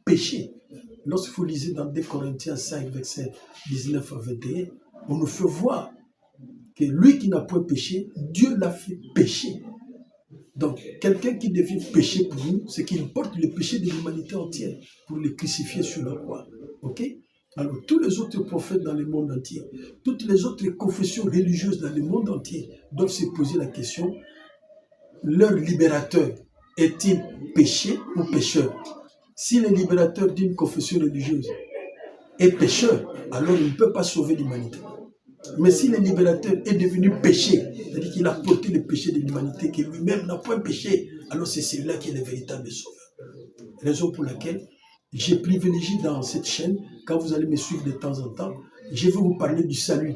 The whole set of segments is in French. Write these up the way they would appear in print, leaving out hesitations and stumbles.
péché. Lorsque vous lisez dans 2 Corinthiens 5, verset 19 à 21, on nous fait voir que lui qui n'a point péché, Dieu l'a fait pécher. Donc, quelqu'un qui devient péché pour nous, c'est qu'il porte le péché de l'humanité entière pour le crucifier sur la croix. Ok? Alors, tous les autres prophètes dans le monde entier, toutes les autres confessions religieuses dans le monde entier doivent se poser la question, leur libérateur est-il péché ou pécheur? Si le libérateur d'une confession religieuse est pécheur, alors il ne peut pas sauver l'humanité. Mais si le libérateur est devenu péché, c'est-à-dire qu'il a porté le péché de l'humanité, que lui-même n'a point péché, alors c'est celui-là qui est le véritable sauveur. Raison pour laquelle j'ai privilégié dans cette chaîne, quand vous allez me suivre de temps en temps, je vais vous parler du salut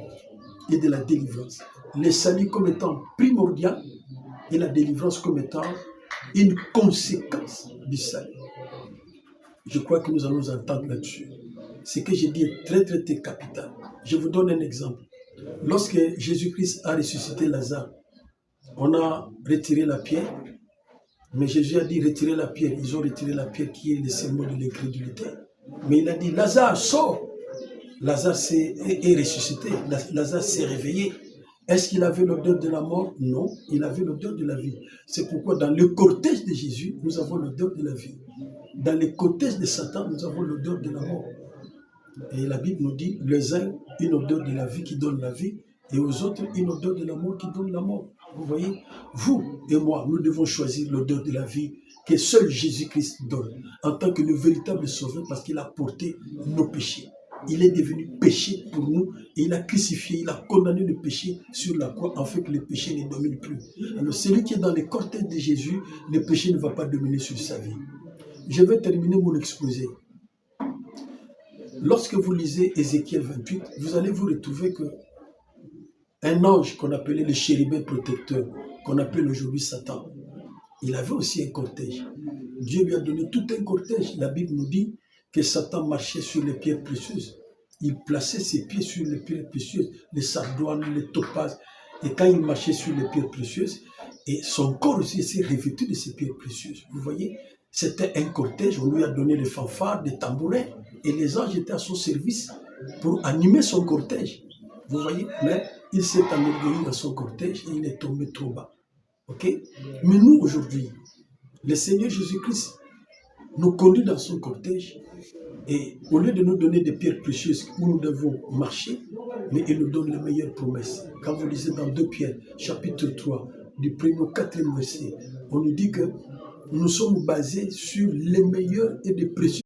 et de la délivrance. Le salut comme étant primordial et la délivrance comme étant une conséquence du salut. Je crois que nous allons nous entendre là-dessus. Ce que j'ai dit est très, très, très capital. Je vous donne un exemple. Lorsque Jésus-Christ a ressuscité Lazare, on a retiré la pierre, mais Jésus a dit retirer la pierre. Ils ont retiré la pierre qui est le symbole de l'incrédulité. Mais il a dit, Lazare, sors! Lazare est ressuscité, Lazare s'est réveillé. Est-ce qu'il avait l'odeur de la mort? Non, il avait l'odeur de la vie. C'est pourquoi dans le cortège de Jésus, nous avons l'odeur de la vie. Dans le cortège de Satan, nous avons l'odeur de la mort. Et la Bible nous dit, les uns, une odeur de la vie qui donne la vie, et aux autres, une odeur de la mort qui donne la mort. Vous voyez, vous et moi, nous devons choisir l'odeur de la vie que seul Jésus-Christ donne, en tant que le véritable sauveur, parce qu'il a porté nos péchés. Il est devenu péché pour nous, et il a crucifié, il a condamné le péché sur la croix, afin que le péché ne domine plus. Alors, celui qui est dans le cortège de Jésus, le péché ne va pas dominer sur sa vie. Je vais terminer mon exposé. Lorsque vous lisez Ézéchiel 28, vous allez vous retrouver que un ange qu'on appelait le chérubin protecteur, qu'on appelle aujourd'hui Satan, il avait aussi un cortège. Dieu lui a donné tout un cortège. La Bible nous dit que Satan marchait sur les pierres précieuses. Il plaçait ses pieds sur les pierres précieuses, les sardoines, les topazes. Et quand il marchait sur les pierres précieuses, et son corps aussi s'est revêtu de ces pierres précieuses. Vous voyez, c'était un cortège, on lui a donné des fanfares, des tambourins, et les anges étaient à son service pour animer son cortège. Vous voyez, mais il s'est enorgueilli dans son cortège et il est tombé trop bas. Ok? Mais nous, aujourd'hui, le Seigneur Jésus-Christ nous conduit dans son cortège et au lieu de nous donner des pierres précieuses où nous devons marcher, mais il nous donne les meilleures promesses. Quand vous lisez dans 2 Pierre, chapitre 3, du 1er au 4e verset, on nous dit que nous sommes basés sur les meilleurs et les précieux.